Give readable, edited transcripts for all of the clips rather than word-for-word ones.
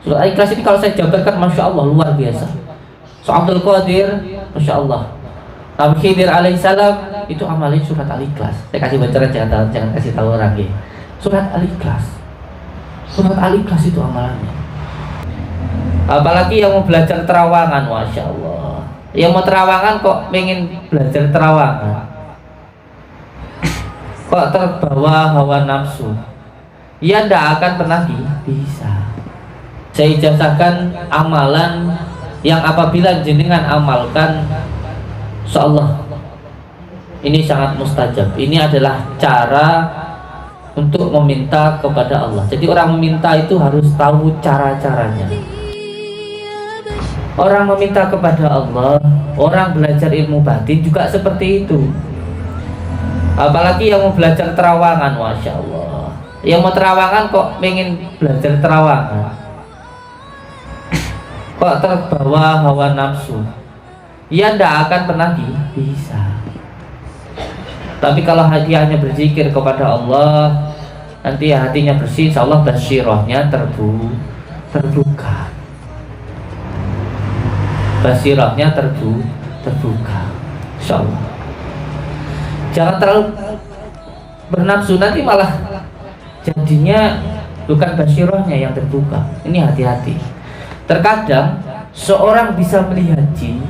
Surat Al-Ikhlas ini kalau saya jabarkan, masya Allah luar biasa. So Abdul Qadir, masya Allah. Nabi Khidir alaihissalam itu amalin surat Al-Ikhlas. Saya kasih bocoran, jangan kasih tahu orang ya. Surat Al-Ikhlas. Surat Al-Ikhlas itu amalannya. Apalagi yang mau belajar terawangan, masya Allah. Yang mau terawangan kok pengen belajar terawangan, kok terbawa hawa nafsu, ya tidak akan pernah bisa. Saya ijazahkan amalan yang apabila jenengan amalkan, insyaallah ini sangat mustajab. Ini adalah cara untuk meminta kepada Allah. Jadi orang meminta itu harus tahu cara-caranya. Orang meminta kepada Allah, orang belajar ilmu batin juga seperti itu. Apalagi yang mau belajar terawangan, masya Allah. Yang mau terawangan kok pengen belajar terawangan, kok terbawa hawa nafsu, ya tidak akan pernah bisa. Tapi kalau hati hanya berzikir kepada Allah, nanti hatinya bersih, insya Allah basirahnya terbuka. Basirahnya terbuka, insya Allah. Jangan terlalu bernafsu, nanti malah jadinya bukan basirahnya yang terbuka. Ini hati-hati. Terkadang seorang bisa melihat jin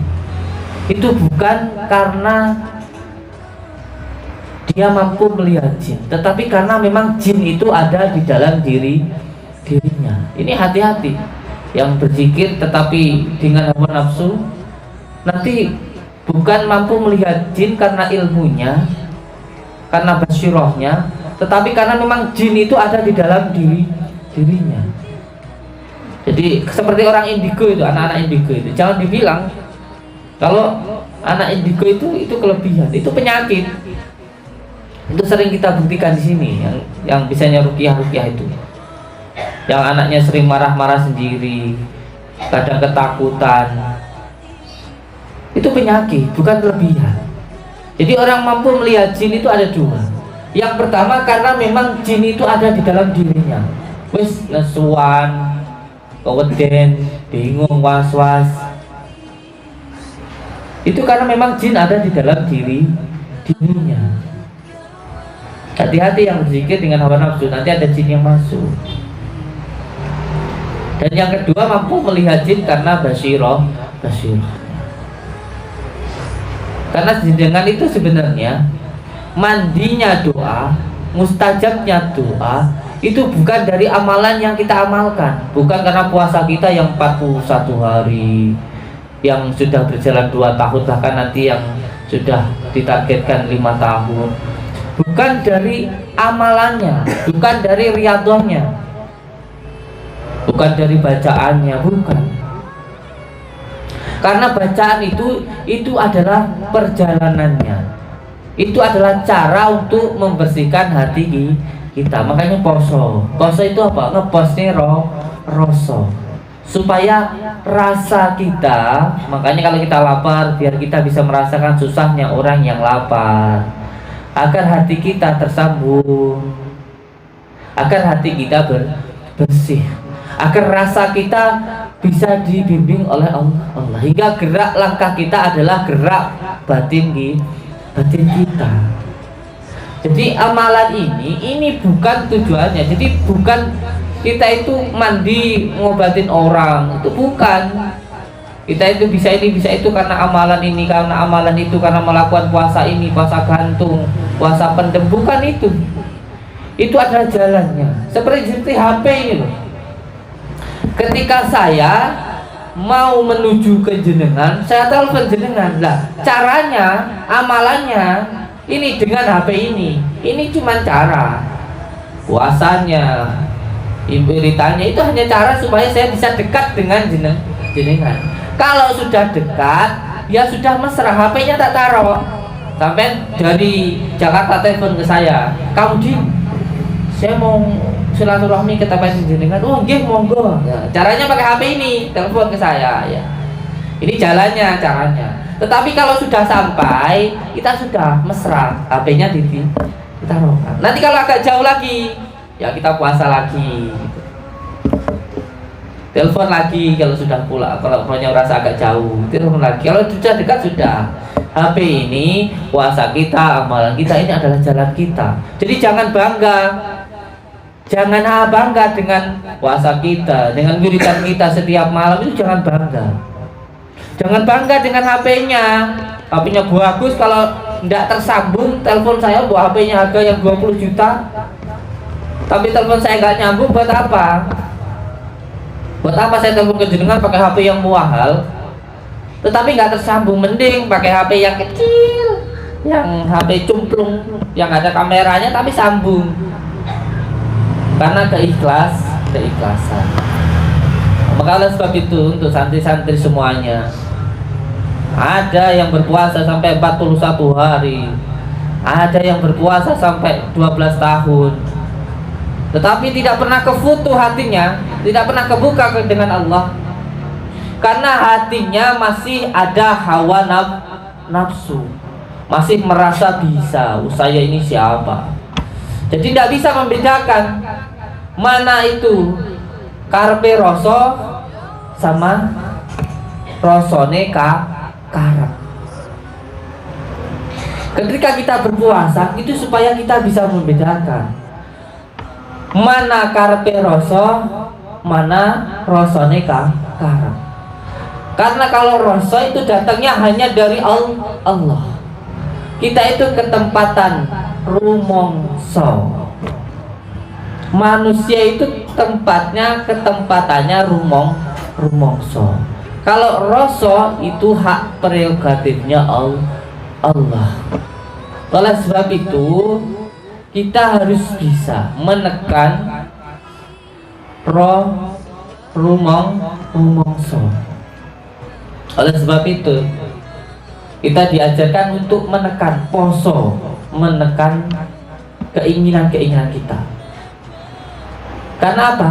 itu bukan karena dia mampu melihat jin, tetapi karena memang jin itu ada di dalam dirinya. Ini hati-hati. Yang berzikir tetapi dengan hawa nafsu, nanti bukan mampu melihat jin karena ilmunya, karena basirahnya, tetapi karena memang jin itu ada di dalam dirinya. Jadi seperti orang indigo itu, anak-anak indigo itu, jangan dibilang kalau anak indigo itu kelebihan, itu penyakit. Itu sering kita buktikan di sini, yang bisanya ruqyah itu. Yang anaknya sering marah-marah sendiri, kadang ketakutan. Itu penyakit, bukan kelebihan. Jadi orang mampu melihat jin itu ada dua. Yang pertama karena memang jin itu ada di dalam dirinya. Wis nesuan, keweden, bingung, was-was. Itu karena memang jin ada di dalam dirinya. Hati-hati yang berzikir dengan hawa nafsu, nanti ada jin yang masuk. Dan yang kedua mampu melihat jin karena basirah. Karena jenengan itu sebenarnya mandinya doa, mustajabnya doa itu bukan dari amalan yang kita amalkan, bukan karena puasa kita yang 41 hari, yang sudah berjalan 2 tahun, bahkan nanti yang sudah ditargetkan 5 tahun. Bukan dari amalannya, bukan dari riyadhahnya, bukan dari bacaannya, bukan. Karena bacaan itu adalah perjalanannya. Itu adalah cara untuk membersihkan hati kita. Makanya poso itu apa? Ngeposnya rasa, supaya rasa kita. Makanya kalau kita lapar, biar kita bisa merasakan susahnya orang yang lapar, agar hati kita tersambung, agar hati kita bersih, agar rasa kita bisa dibimbing oleh Allah, hingga gerak langkah kita adalah gerak batin kita. Jadi amalan ini bukan tujuannya. Jadi bukan kita itu mandi ngobatin orang, itu bukan. Kita itu bisa ini bisa itu karena amalan ini, karena amalan itu, karena melakukan puasa ini, puasa gantung, puasa pendem, bukan itu. Itu adalah jalannya. Seperti HP ini loh. Ketika saya mau menuju ke jenengan, saya telepon jenengan. Lah, caranya, amalannya ini dengan HP ini. Ini cuma cara. Puasanya, beritanya itu hanya cara supaya saya bisa dekat dengan jenengan. Kalau sudah dekat, ya sudah mesra, HP-nya tak taruh. Sampai dari Jakarta telepon ke saya, "Kamu di, saya mau silaturahmi ke tempat jenengan." "Oh nggih, monggo." Ya, caranya pakai HP ini, telepon ke saya ya. Ini jalannya, caranya. Tetapi kalau sudah sampai, kita sudah mesra, HP-nya ditaruh. Nanti kalau agak jauh lagi, ya kita puasa lagi. telepon lagi kalau sudah pulang, kalau punya rasa agak jauh, telepon lagi. Kalau sudah dekat sudah. HP ini puasa kita, amalan kita, ini adalah jalan kita. Jadi jangan bangga, jangan bangga dengan puasa kita, dengan wiridan kita setiap malam, itu jangan bangga. Jangan bangga dengan HP-nya. HP-nya bagus, kalau tidak tersambung telepon saya, buat HP-nya harga yang 20 juta, tapi telepon saya nggak nyambung, buat apa? Buat apa saya telepon ke jenengan pakai HP yang mahal, tetapi nggak tersambung? Mending pakai HP yang kecil, yang HP cumplung, yang ada kameranya tapi sambung. Karena keikhlasan. Maka oleh sebab itu untuk santri-santri semuanya, ada yang berpuasa sampai 41 hari, ada yang berpuasa sampai 12 tahun, tetapi tidak pernah kefutuh hatinya, tidak pernah kebuka dengan Allah, karena hatinya masih ada hawa nafsu, masih merasa bisa, saya ini siapa. Jadi tidak bisa membedakan mana itu karpe rasa sama rasane karep. Ketika kita berpuasa itu supaya kita bisa membedakan mana karpe rasa, mana rasane karep. Karena kalau rasa itu datangnya hanya dari Allah. Kita itu ketempatan rumongso. Manusia itu ketempatannya rumongso. Kalau rasa itu hak prerogatifnya Allah. Oleh sebab itu kita harus bisa menekan rumongso. Oleh sebab itu kita diajarkan untuk menekan poso, menekan keinginan-keinginan kita. Karena apa?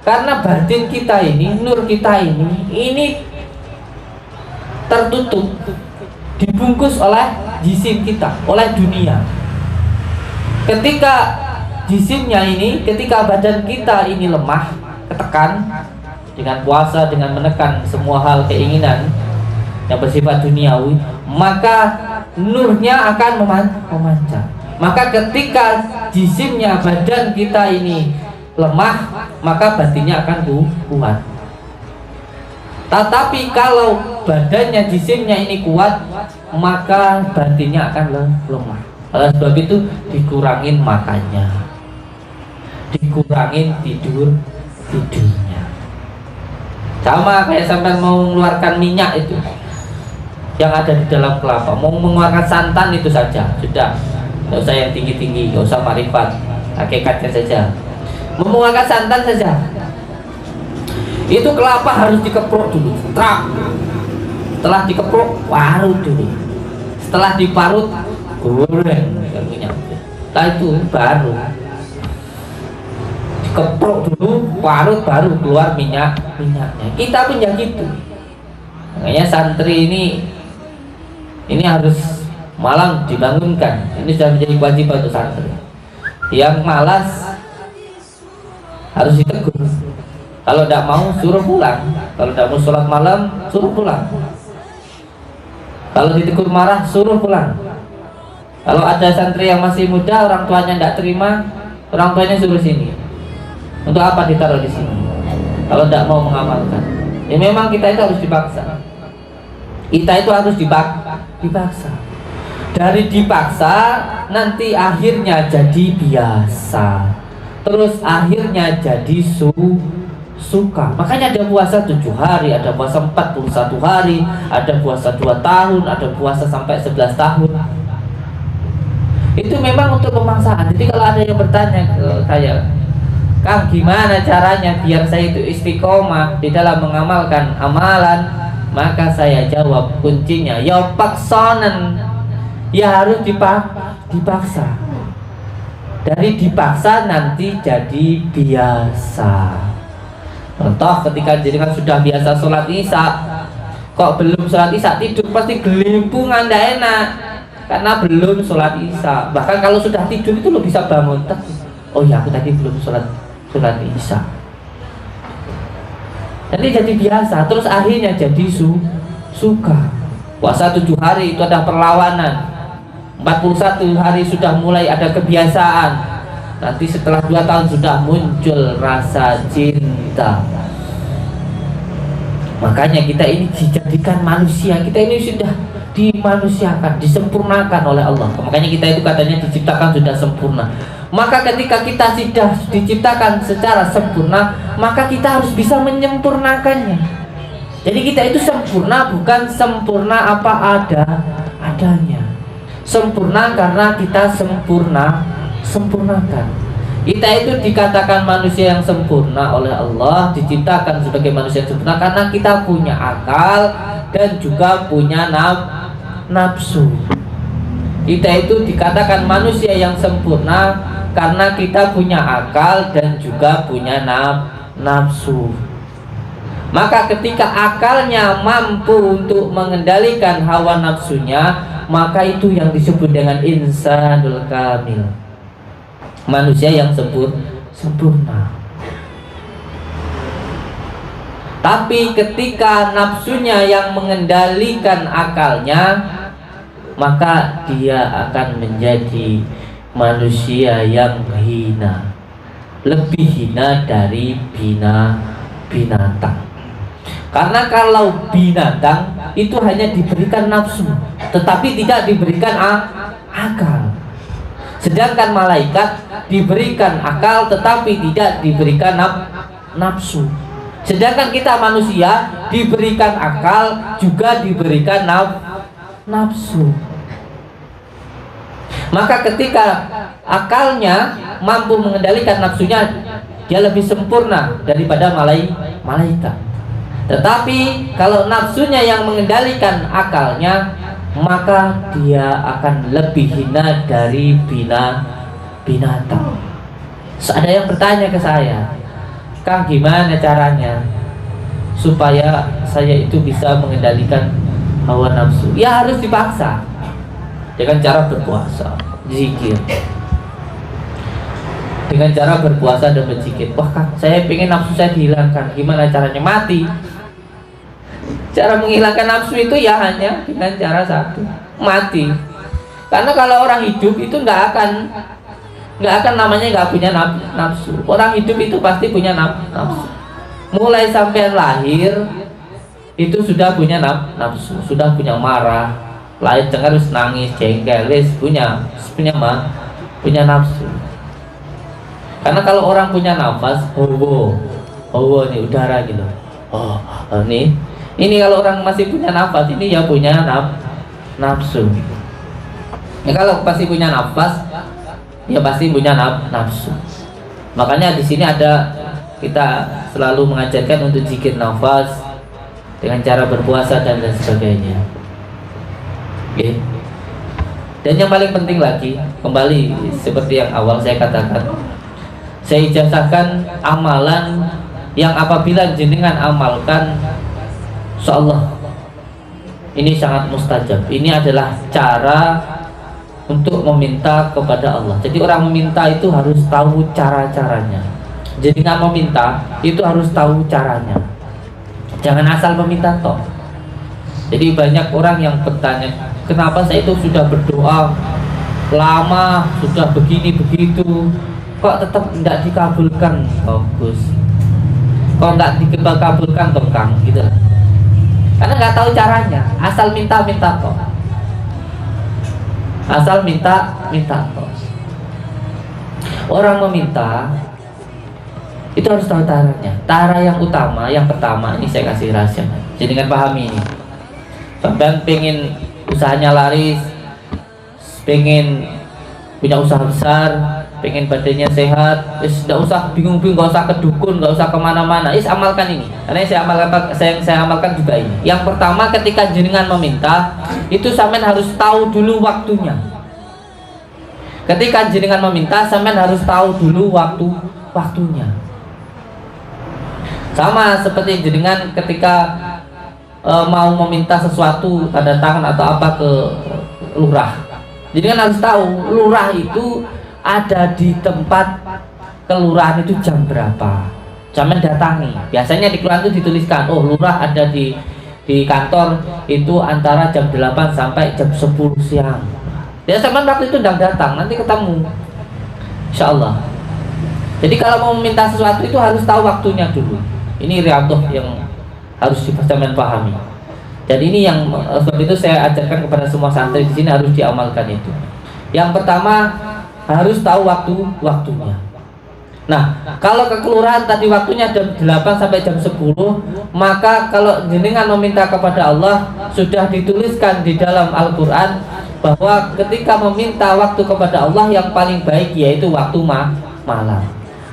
Karena batin kita ini, nur kita ini tertutup, dibungkus oleh jisim kita, oleh dunia. Ketika jisimnya ini, ketika badan kita ini lemah, ketekan dengan puasa, dengan menekan semua hal keinginan yang bersifat duniawi, maka nurnya akan memancar. Maka ketika jisimnya, badan kita ini lemah, maka batinnya akan kuat. Tetapi kalau badannya, jisimnya ini kuat, maka batinnya akan lemah. Oleh sebab itu dikurangin makannya, dikurangin tidurnya. Sama kayak sampai mau mengeluarkan minyak itu yang ada di dalam kelapa, mau mengeluarkan santan itu saja sudah, nggak usah yang tinggi-tinggi, nggak usah marifat, hakikatnya saja. Mengeluarkan santan saja, itu kelapa harus dikeprok dulu, setelah dikeprok parut dulu, setelah diparut goreng minyak, setelah itu baru dikeprok dulu, parut, baru keluar minyaknya. Kita pun ya gitu. Makanya santri ini harus malam dibangunkan. Ini sudah menjadi kewajiban untuk santri. Yang malas harus ditegur. Kalau tidak mau suruh pulang. Kalau tidak mau sholat malam suruh pulang. Kalau ditegur marah suruh pulang. Kalau ada santri yang masih muda, orang tuanya tidak terima, orang tuanya suruh sini. Untuk apa ditaruh di sini? Kalau tidak mau mengamalkan, ya memang kita itu harus dipaksa. Kita itu harus dipaksa. Dari dipaksa nanti akhirnya jadi biasa, terus akhirnya jadi suka. Makanya ada puasa 7 hari, ada puasa 41 hari, ada puasa 2 tahun, ada puasa sampai 11 tahun. Itu memang untuk pemaksaan. Jadi kalau ada yang bertanya ke saya, Kang, gimana caranya biar saya itu istiqomah di dalam mengamalkan amalan? Maka saya jawab, kuncinya ya paksonen, ya harus dipaksa. Dari dipaksa nanti jadi biasa. Contoh ketika jenengan sudah biasa sholat isya, kok belum sholat isya tidur, pasti gelimpungan, tidak enak karena belum sholat isya. Bahkan kalau sudah tidur itu lo bisa bangun, oh ya aku tadi belum sholat isya. Nanti jadi biasa, terus akhirnya jadi suka. Puasa 7 hari itu ada perlawanan, 41 hari sudah mulai ada kebiasaan. Nanti setelah 2 tahun sudah muncul rasa cinta. Makanya kita ini dijadikan manusia, kita ini sudah dimanusiakan, disempurnakan oleh Allah. Makanya kita itu katanya diciptakan sudah sempurna. Maka ketika kita sudah diciptakan secara sempurna, maka kita harus bisa menyempurnakannya. Jadi kita itu sempurna, bukan sempurna apa adanya. Sempurna karena kita sempurnakan. Kita itu dikatakan manusia yang sempurna oleh Allah, diciptakan sebagai manusia yang sempurna karena kita punya akal dan juga punya nafsu. Kita itu dikatakan manusia yang sempurna karena kita punya akal dan juga punya nafsu. Maka ketika akalnya mampu untuk mengendalikan hawa nafsunya, maka itu yang disebut dengan insanul kamil, manusia yang sempurna. Tapi ketika nafsunya yang mengendalikan akalnya, maka dia akan menjadi manusia yang hina, lebih hina dari binatang. Karena kalau binatang itu hanya diberikan nafsu, tetapi tidak diberikan akal. Sedangkan malaikat diberikan akal tetapi tidak diberikan nafsu. Sedangkan kita manusia diberikan akal juga diberikan nafsu. Maka ketika akalnya mampu mengendalikan nafsunya, dia lebih sempurna daripada malaikat. Tetapi kalau nafsunya yang mengendalikan akalnya, maka dia akan lebih hina dari binatang. Ada yang bertanya ke saya, Kang, gimana caranya supaya saya itu bisa mengendalikan hawa nafsu? Ya harus dipaksa dengan cara berpuasa, zikir. Dengan cara berpuasa dan berzikir. Wah Kang, saya pengen nafsu saya dihilangkan. Gimana caranya? Mati. Cara menghilangkan nafsu itu ya hanya dengan cara satu, mati. Karena kalau orang hidup itu nggak akan namanya nggak punya nafsu. Orang hidup itu pasti punya nafsu. Mulai sampai lahir itu sudah punya nafsu, sudah punya marah, lahir dengar harus nangis, jengkel, punya nafsu. Karena kalau orang punya nafas, hawa nih udara gitu. Ini kalau orang masih punya nafas, ini ya punya nafsu. Ya kalau pasti punya nafas, ya pasti punya nafsu. Makanya di sini ada, kita selalu mengajarkan untuk zikir nafas dengan cara berpuasa dan lain sebagainya. Okay. Dan yang paling penting lagi, kembali seperti yang awal saya katakan, saya ijazahkan amalan yang apabila jenengan amalkan, insyaallah ini sangat mustajab. Ini adalah cara untuk meminta kepada Allah. Jadi orang meminta itu harus tahu cara-caranya. Jadi nggak meminta itu harus tahu caranya. Jangan asal meminta toh. Jadi banyak orang yang bertanya, kenapa saya itu sudah berdoa lama, sudah begini begitu, kok tetap tidak dikabulkan, Gus? Kok nggak dikabulkan toh Kang? Gitu. Karena nggak tahu caranya, asal minta toh. Asal minta toh. Orang meminta itu harus tahu caranya. Cara yang utama, yang pertama, ini saya kasih rahasia. Jadi kan pahami ini. Sampai pengen usahanya laris, pengen punya usaha besar, pengen badannya sehat, tidak usah bingung-bingung, nggak usah ke dukun, nggak usah kemana-mana. Amalkan ini. Karena saya amalkan juga ini. Yang pertama, ketika jenengan meminta, itu sampean harus tahu dulu waktunya. Ketika jenengan meminta, sampean harus tahu dulu waktunya. Sama seperti jenengan ketika mau meminta sesuatu, tanda tangan atau apa ke lurah. Jenengan harus tahu lurah itu ada di tempat kelurahan itu jam berapa. Sampean datangi. Biasanya di kelurahan itu dituliskan, oh lurah ada di kantor itu antara jam 8 sampai jam 10 siang. Ya sampean waktu itu ndang datang, nanti ketemu. Insyaallah. Jadi kalau mau meminta sesuatu itu harus tahu waktunya dulu. Ini riyadhah yang harus sampean pahami. Jadi ini yang sebab itu saya ajarkan kepada semua santri di sini harus diamalkan itu. Yang pertama harus tahu waktunya. Nah, kalau ke kelurahan tadi waktunya jam 8 sampai jam 10, maka kalau jenengan meminta kepada Allah sudah dituliskan di dalam Al-Qur'an bahwa ketika meminta waktu kepada Allah yang paling baik yaitu waktu malam.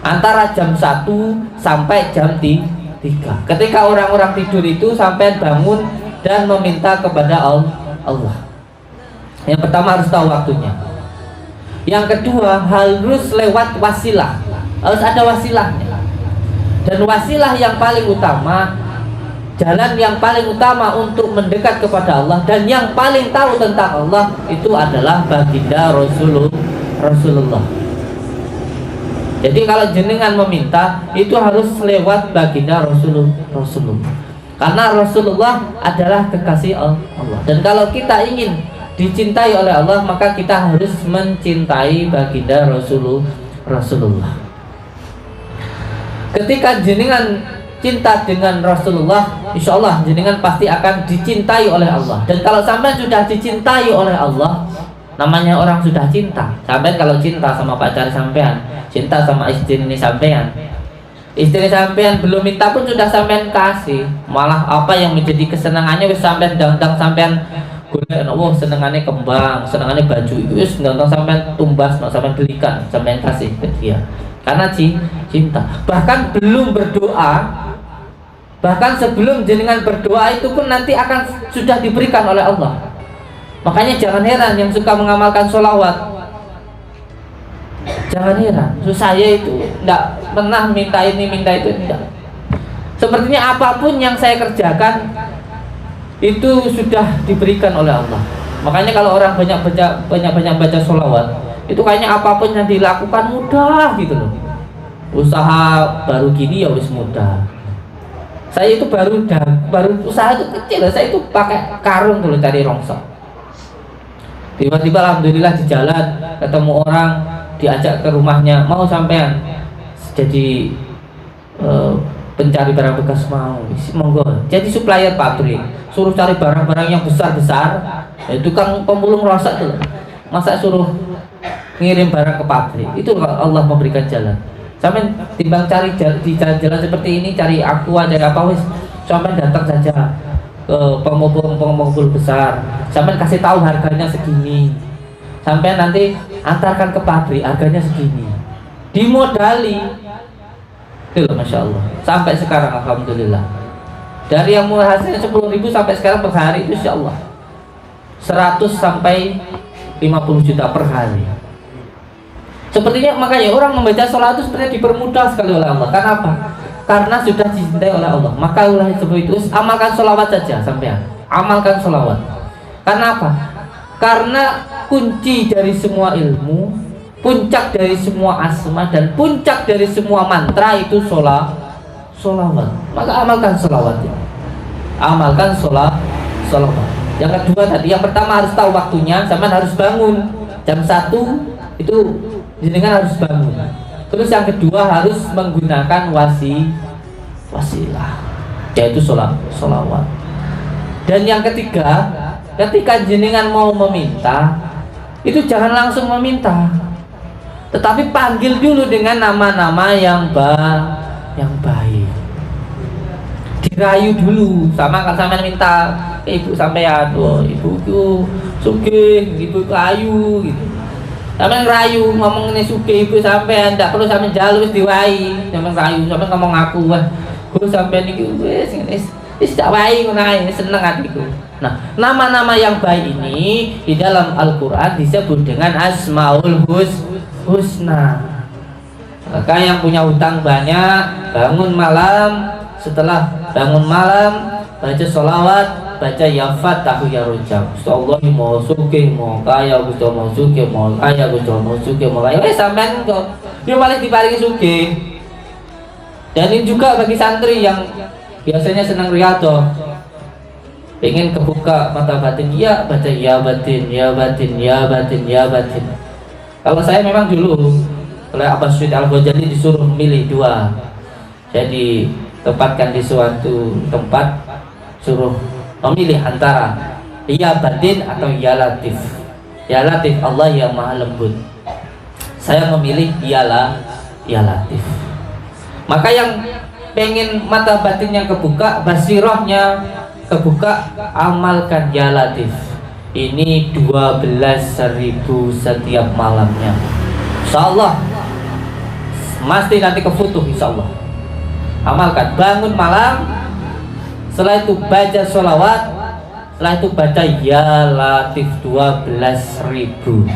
Antara jam 1 sampai jam 3. Ketika orang-orang tidur itu sampai bangun dan meminta kepada Allah. Yang pertama harus tahu waktunya. Yang kedua harus lewat wasilah. Harus ada wasilahnya. Dan wasilah yang paling utama, jalan yang paling utama untuk mendekat kepada Allah dan yang paling tahu tentang Allah itu adalah baginda Rasulullah. Jadi kalau jenengan meminta itu harus lewat baginda Rasulullah. Karena Rasulullah adalah kekasih Allah. Dan kalau kita ingin dicintai oleh Allah, maka kita harus mencintai baginda Rasulullah. Ketika jenengan cinta dengan Rasulullah, insya Allah jenengan pasti akan dicintai oleh Allah. Dan kalau sampai sudah dicintai oleh Allah, namanya orang sudah cinta. Sampai kalau cinta sama pacar sampean, cinta sama istri ini sampean, istri sampean belum minta pun sudah sampean kasih. Malah apa yang menjadi kesenangannya wis sampean dang-dang sampean golek, oh senengannya kembang, senengannya baju itu wis dang-dang sampean tumbas, sampean belikan, sampean kasih ke dia. Karena cinta. Bahkan belum berdoa, bahkan sebelum jenengan berdoa itu pun nanti akan sudah diberikan oleh Allah. Makanya jangan heran yang suka mengamalkan sholawat. Jangan heran, saya itu tidak pernah minta ini minta itu, tidak. Sepertinya apapun yang saya kerjakan itu sudah diberikan oleh Allah. Makanya kalau orang banyak baca sholawat, itu kayaknya apapun yang dilakukan mudah gitu loh. Usaha baru gini ya wis mudah. Saya itu baru usaha itu kecil, saya itu pakai karung dulu cari rongsok. Tiba-tiba alhamdulillah di jalan ketemu orang, diajak ke rumahnya, mau sampean jadi pencari barang bekas, mau monggo jadi supplier pabrik, suruh cari barang-barang yang besar-besar. Tukang pemulung rosak tuh, masa suruh ngirim barang ke pabrik. Itu Allah memberikan jalan. Sampai timbang cari di jalan-jalan seperti ini, cari aqua, cari apa wis, sampai datang saja ke pemukul besar, sampai kasih tahu harganya segini, sampai nanti antarkan ke pabrik harganya segini, dimodali. Itu loh, masya Allah. Sampai sekarang alhamdulillah, dari yang mulai hasilnya 10.000 sampai sekarang per hari itu insya Allah 100 sampai 50 juta per hari. Sepertinya makanya orang membaca sholat itu sebenarnya dipermudah sekali oleh Allah. Karena apa? Karena sudah dicintai oleh Allah. Maka oleh sebab itu amalkan sholawat saja sampean. Amalkan sholawat. Karena apa? Karena kunci dari semua ilmu, puncak dari semua asma dan puncak dari semua mantra itu sholawat. Maka amalkan sholawat. Amalkan sholawat. Yang kedua tadi, yang pertama harus tahu waktunya, sampean harus bangun jam 1 itu jenengan harus bangun. Terus yang kedua harus menggunakan wasilah, yaitu sholawat. Dan yang ketiga, ketika jenengan mau meminta, itu jangan langsung meminta, tetapi panggil dulu dengan nama-nama yang baik. Dirayu dulu, sama kan sampean minta ke ibu sampean, oh ibuku sugih, ibu ayu gitu. Sampeyan rayu ngomong ini sugih ibu sampean, ndak perlu sampean jalu wis diwai. Sampeyan rayu, sampeyan ngomong aku wah, Gus sampean iki wis tak wae ngono ae, seneng hatiku. Nah, nama-nama yang baik ini di dalam Al-Qur'an disebut dengan Asmaul Husna. Maka yang punya hutang banyak, bangun malam, setelah bangun malam baca sholawat, baca ya Fatahu ya Rojab. Allah mau sugih mau kaya, Gusti mau sugih mau kaya, Gusti mau sugih mau kaya. Sampean kok yo malah diparingi sugih. Dan ini juga bagi santri yang biasanya senang riyadhah, pengen kebuka mata batin, ya baca ya batin, ya batin, ya batin, ya batin. Kalau saya memang dulu oleh Abbas Syed Al-Ghazali disuruh memilih dua, jadi tempatkan di suatu tempat, suruh memilih antara ya batin atau ya latif. Ya latif, Allah yang maha lembut. Saya memilih ya latif. Maka yang pengen mata batinnya kebuka, basirahnya kebuka, amalkan ya latif. Ini 12.000 setiap malamnya. Insyaallah mesti nanti kefutuh insyaallah. Amalkan, bangun malam, setelah itu baca sholawat, setelah itu baca ya latif 12.000.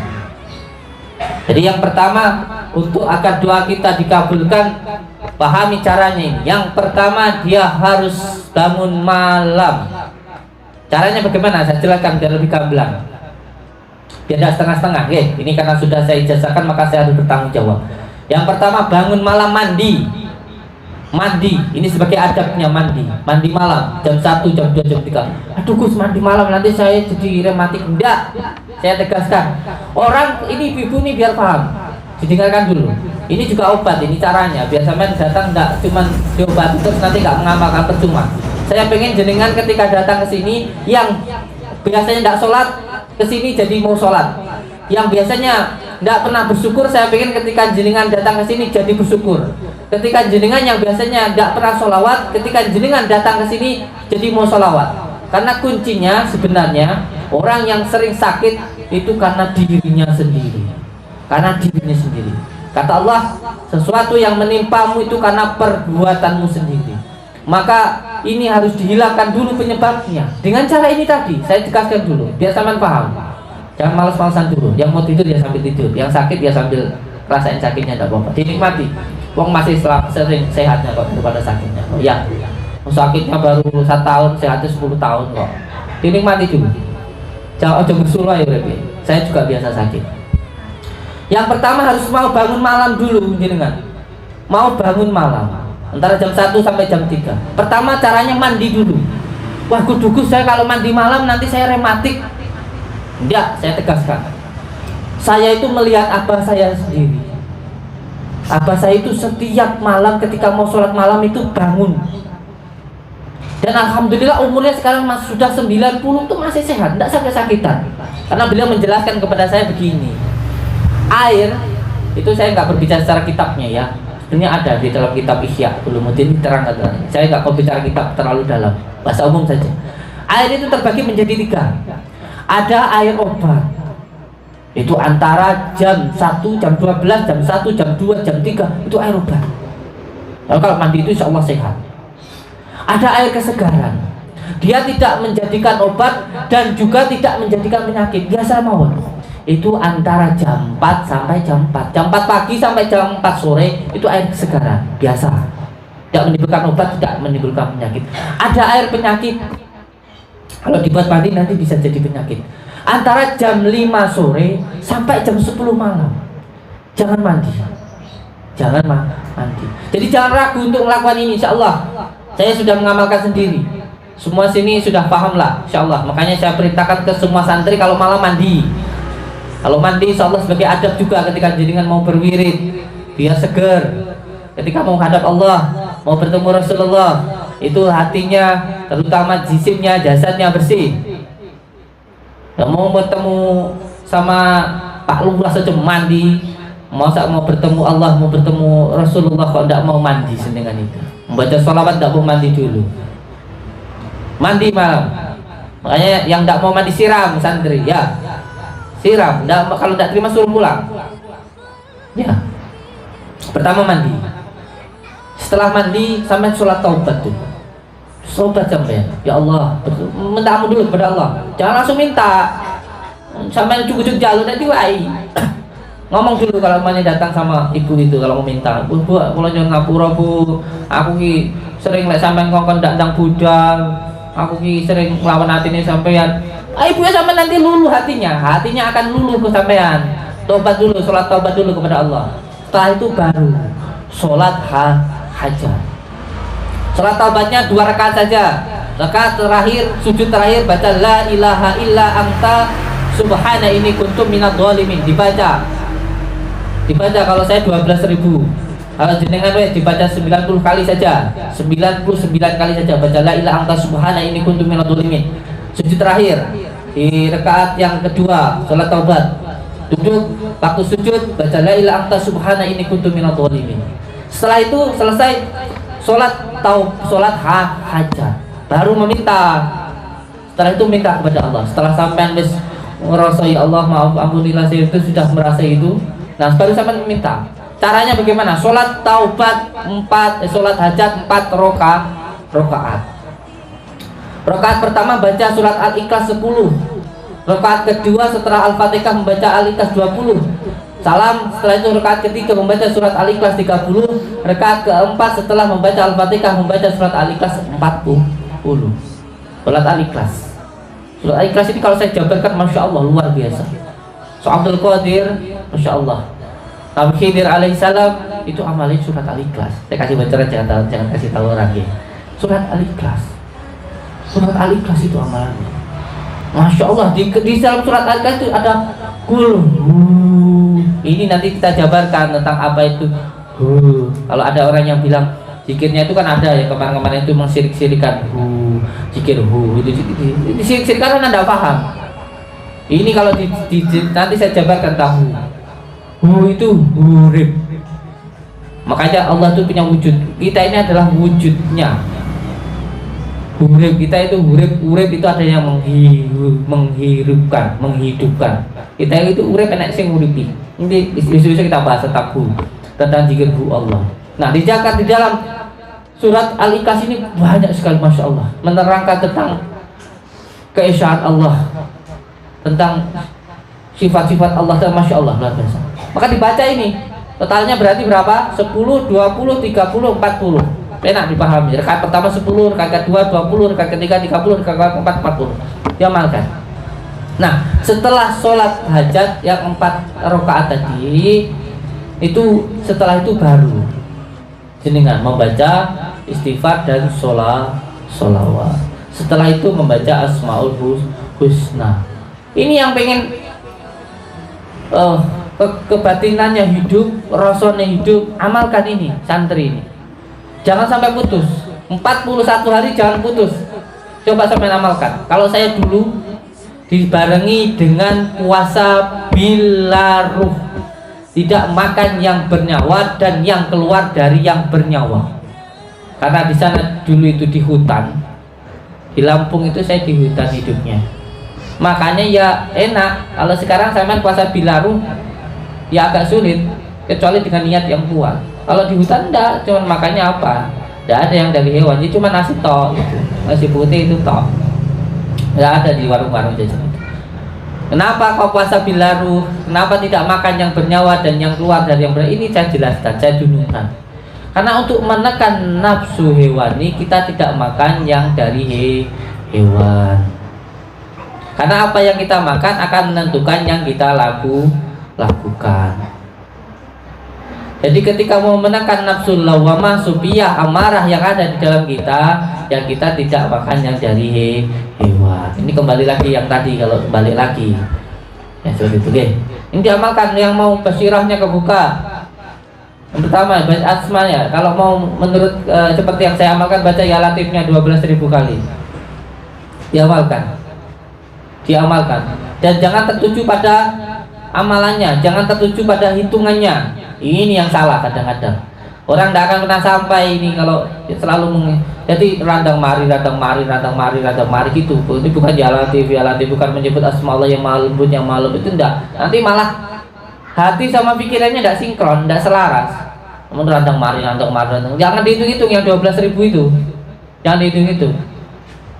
Jadi yang pertama, untuk agar doa kita dikabulkan, pahami caranya ini. Yang pertama, dia harus bangun malam. Caranya bagaimana? Saya jelaskan biar lebih gamblang, biar tidak setengah-setengah. Ini karena sudah saya ijazahkan maka saya harus bertanggung jawab. Yang pertama, bangun malam, mandi. Ini sebagai adabnya mandi malam, jam 1, jam 2, jam 3. Aduh Gus, mandi malam nanti saya jadi rematik. Enggak, saya tegaskan. Orang ini ibu ini biar paham, didengarkan dulu. Ini juga obat, ini caranya. Biar sampean datang enggak cuman diobati terus nanti enggak mengamalkan, percuma. Saya pengen jenengan ketika datang ke sini yang biasanya enggak sholat, ke sini jadi mau sholat. Yang biasanya tidak pernah bersyukur, saya pengen ketika jenengan datang ke sini jadi bersyukur. Ketika jenengan yang biasanya tidak pernah sholawat, ketika jenengan datang ke sini jadi mau sholawat. Karena kuncinya sebenarnya orang yang sering sakit itu karena dirinya sendiri. Karena dirinya sendiri. Kata Allah, sesuatu yang menimpamu itu karena perbuatanmu sendiri. Maka ini harus dihilangkan dulu penyebabnya. Dengan cara ini tadi, saya tegaskan dulu biar sampean paham. Jangan malas-malasan dulu. Yang mau tidur ya sambil tidur, yang sakit ya sambil rasain sakitnya, tidak apa-apa, dinikmati. Wong masih sering sehatnya kok daripada sakitnya. Oh, ya, sakitnya baru 1 tahun, sehatnya 10 tahun kok. Dinikmati dulu. Jangan ojo bersulah ya, Rebe. Saya juga biasa sakit. Yang pertama harus mau bangun malam dulu, jenengan. Mau bangun malam antara jam 1 sampai jam 3. Pertama caranya mandi dulu. Wah, kudu saya kalau mandi malam nanti saya rematik. Enggak, saya tegaskan. Saya itu melihat abah saya sendiri. Abah saya itu setiap malam ketika mau sholat malam itu bangun. Dan alhamdulillah umurnya sekarang sudah 90 itu masih sehat, tidak sakit-sakitan. Karena beliau menjelaskan kepada saya begini. Air itu saya nggak berbicara secara kitabnya ya. Sebenarnya ada di dalam kitab Ihya Ulumuddin diterangkan. Saya nggak mau bicara kitab terlalu dalam, bahasa umum saja. Air itu terbagi menjadi 3. Ada air obat, itu antara jam 1, jam 12, jam 1, jam 2, jam 3, itu air obat. Lalu kalau mandi itu insya Allah sehat. Ada air kesegaran, dia tidak menjadikan obat dan juga tidak menjadikan penyakit, biasa mawon. Itu antara jam 4 sampai jam 4, jam 4 pagi sampai jam 4 sore, itu air kesegaran, biasa. Tidak menimbulkan obat, tidak menimbulkan penyakit. Ada air penyakit, kalau dibuat mandi nanti bisa jadi penyakit. Antara jam 5 sore sampai jam 10 malam, jangan mandi. Jangan mandi. Jadi jangan ragu untuk melakukan ini, insya Allah. Saya sudah mengamalkan sendiri. Semua sini sudah paham lah, insya Allah. Makanya saya perintahkan ke semua santri kalau malam mandi. Kalau mandi insya Allah sebagai adab juga ketika jenengan mau berwirid, biar seger. Ketika mau hadap Allah, mau bertemu Rasulullah, itu hatinya, terutama jisimnya, jasadnya bersih. Nggak mau bertemu sama Pak Lurah saja mandi, mau bertemu Allah, mau bertemu Rasulullah kok tidak mau mandi dengan itu. Membaca sholawat tidak mau mandi dulu. Mandi malam. Makanya yang tidak mau mandi siram santri, ya siram. Kalau tidak terima suruh pulang. Ya. Pertama mandi. Setelah mandi sampai sholat taubat tuh. Sobat sampai, ya Allah, minta ampun dulu kepada Allah. Jangan langsung minta. Sampai cukup jalur nanti wai. Ngomong dulu kalau mana datang sama ibu itu kalau mau minta. Bu, kalau jangan ngapura bu. Aku ki sering lek sampai ngongkon ndang budal. Aku ki sering nglawan hatine sampean. Ibu ya sampai nanti luluh hatinya. Hatinya akan luluh ke sampean. Tobat dulu, sholat tobat dulu kepada Allah. Setelah itu baru sholat hajat. Sholat taubatnya 2 rakaat saja. Rakaat terakhir, sujud terakhir baca la ilaha illa anta subhana ini kuntum minadh dhalimin. Dibaca kalau saya 12.000. Kalau jenengan dibaca 90 kali saja, 99 kali saja baca la ilaha anta subhana ini kuntum minadh dhalimin. Sujud terakhir di rakaat yang kedua sholat taubat, duduk waktu sujud baca la ilaha anta subhana ini kuntum minadh dhalimin. Setelah itu selesai sholat hajat, baru meminta. Setelah itu minta kepada Allah. Setelah sampean wis ngerasa ya Allah maaf ampunilah saya itu sudah merasa itu, nah baru sampean minta. Caranya bagaimana? Sholat taubat 4, sholat hajat 4 rakaat. Rakaat pertama baca surat Al-Ikhlas 10. Rakaat kedua setelah Al-Fatihah membaca Al-Ikhlas 20. Salam. Setelah itu rakaat ketiga membaca surat Al-Ikhlas 30. Rakaat keempat setelah membaca Al-Fatihah membaca surat Al-Ikhlas 40. Surat Al-Ikhlas. Surat Al-Ikhlas ini kalau saya jabarkan Masya Allah luar biasa. So Abdul Qadir Masya Allah, Nabi Khidir alaihissalam itu amalin surat Al-Ikhlas. Saya kasih bocoran, jangan kasih tahu orang ya. Surat Al-Ikhlas. Surat Al-Ikhlas itu amalannya. Masya Allah, di dalam surat Al-Ikhlas itu ada kul. Ini nanti kita jabarkan tentang apa itu. Kalau ada orang yang bilang zikirnya itu kan ada ya, kemarin-kemarin itu mengsirik-sirikan zikir itu sirik-sirikan kan Anda paham. Ini kalau nanti saya jabarkan tahu. Itu hurib. Makanya Allah itu punya wujud. Kita ini adalah wujudnya. Hurib kita itu hurib itu ada yang menghidupkan. Kita itu hurib enak sing nguripi. Ini isu-isu kita bahas tentang zikir Allah. Nah, di dalam surat Al-Ikhlas ini banyak sekali Masya Allah menerangkan tentang keesaan Allah, tentang sifat-sifat Allah, dan Masya Allah luar biasa. Maka dibaca ini totalnya berarti berapa? 10, 20, 30, 40. Enak dipahami. Rakaat pertama 10, rakaat kedua 20, rakaat ketiga 30, rakaat keempat 40. Diamalkan. Nah, setelah sholat hajat yang 4 rakaat tadi itu, setelah itu baru jenengan membaca istighfar dan sholawat. Setelah itu membaca Asmaul Husna. Ini yang pengen kebatinannya hidup, rasanya hidup, amalkan ini, santri ini. Jangan sampai putus. 41 hari jangan putus. Coba sampai amalkan. Kalau saya dulu dibarengi dengan puasa bila ruh, tidak makan yang bernyawa dan yang keluar dari yang bernyawa. Karena di sana dulu itu di hutan. Di Lampung itu saya di hutan hidupnya. Makanya ya enak. Kalau sekarang saya main puasa bila ruh ya agak sulit, kecuali dengan niat yang kuat. Kalau di hutan enggak, cuman makannya apa? Enggak ada yang dari hewan, jadi cuma nasi tok gitu. Nasi putih itu tok. Enggak ada di warung-warung jajan itu. Kenapa kau puasa bila ruh? Kenapa tidak makan yang bernyawa dan yang keluar dari yang ini saya jelaskan, saya dunungkan. Karena untuk menekan nafsu hewani kita tidak makan yang dari hewan. Karena apa yang kita makan akan menentukan yang kita lakukan. Jadi ketika mau menekan nafsu lawamah, supiyah, amarah yang ada di dalam kita, yang kita tidak makan yang dari hewan. Ini kembali lagi yang tadi, kalau balik lagi ya seperti itu deh. Ini diamalkan. Yang mau basirahnya kebuka, yang pertama baca asmanya. Kalau mau menurut seperti yang saya amalkan, baca ya latifnya 12.000 kali. Diamalkan. Dan jangan tertuju pada amalannya, jangan tertuju pada hitungannya. Ini yang salah kadang-kadang. Orang tidak akan pernah sampai ini kalau selalu jadi randang mari gitu. Ini bukan ya latif, bukan menyebut asma Allah yang maha lembut, itu enggak. Nanti malah hati sama pikirannya tidak sinkron, tidak selaras. Namun randang mari. Jangan dihitung-hitung yang 12.000 itu. Jangan dihitung-hitung.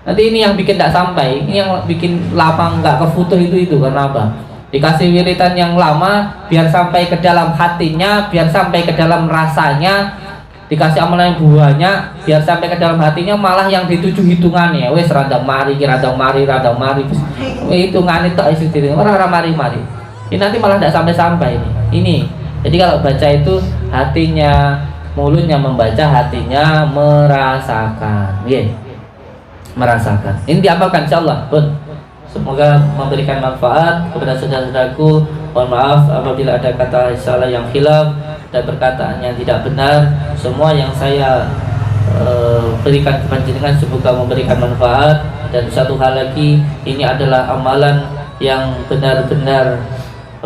Nanti ini yang bikin tidak sampai, ini yang bikin lama nggak kefutuh itu karena apa? Dikasih wiritan yang lama biar sampai ke dalam hatinya, biar sampai ke dalam rasanya. Dikasih amalan yang buahnya biar sampai ke dalam hatinya, malah yang dituju hitungannya. Wes radang mari. Hitungan itu orang mari. Ini nanti malah tidak sampai ini. Jadi kalau baca itu hatinya, mulutnya membaca, hatinya merasakan. Merasakan. Ini diamalkan insyaallah. Semoga memberikan manfaat kepada saudara-saudaraku. Mohon maaf apabila ada kata salah yang khilaf dan perkataan yang tidak benar. Semua yang saya berikan kepada jenengan semoga memberikan manfaat. Dan satu hal lagi, ini adalah amalan yang benar-benar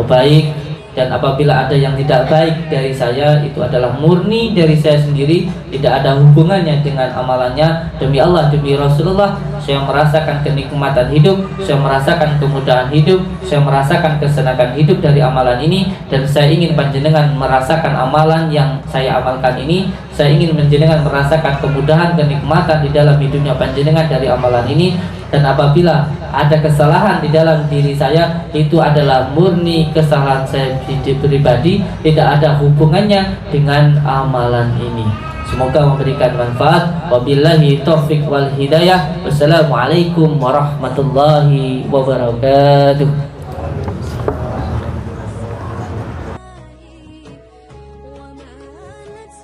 baik, dan apabila ada yang tidak baik dari saya, itu adalah murni dari saya sendiri, tidak ada hubungannya dengan amalannya. Demi Allah, demi Rasulullah, saya merasakan kenikmatan hidup, saya merasakan kemudahan hidup, saya merasakan kesenangan hidup dari amalan ini, dan saya ingin panjenengan merasakan amalan yang saya amalkan ini. Saya ingin panjenengan merasakan kemudahan, kenikmatan di dalam hidupnya panjenengan dari amalan ini. Dan apabila ada kesalahan di dalam diri saya, itu adalah murni kesalahan saya pribadi, tidak ada hubungannya dengan amalan ini. Semoga memberikan manfaat. Wabillahi taufiq wal hidayah. Wassalamualaikum warahmatullahi wabarakatuh.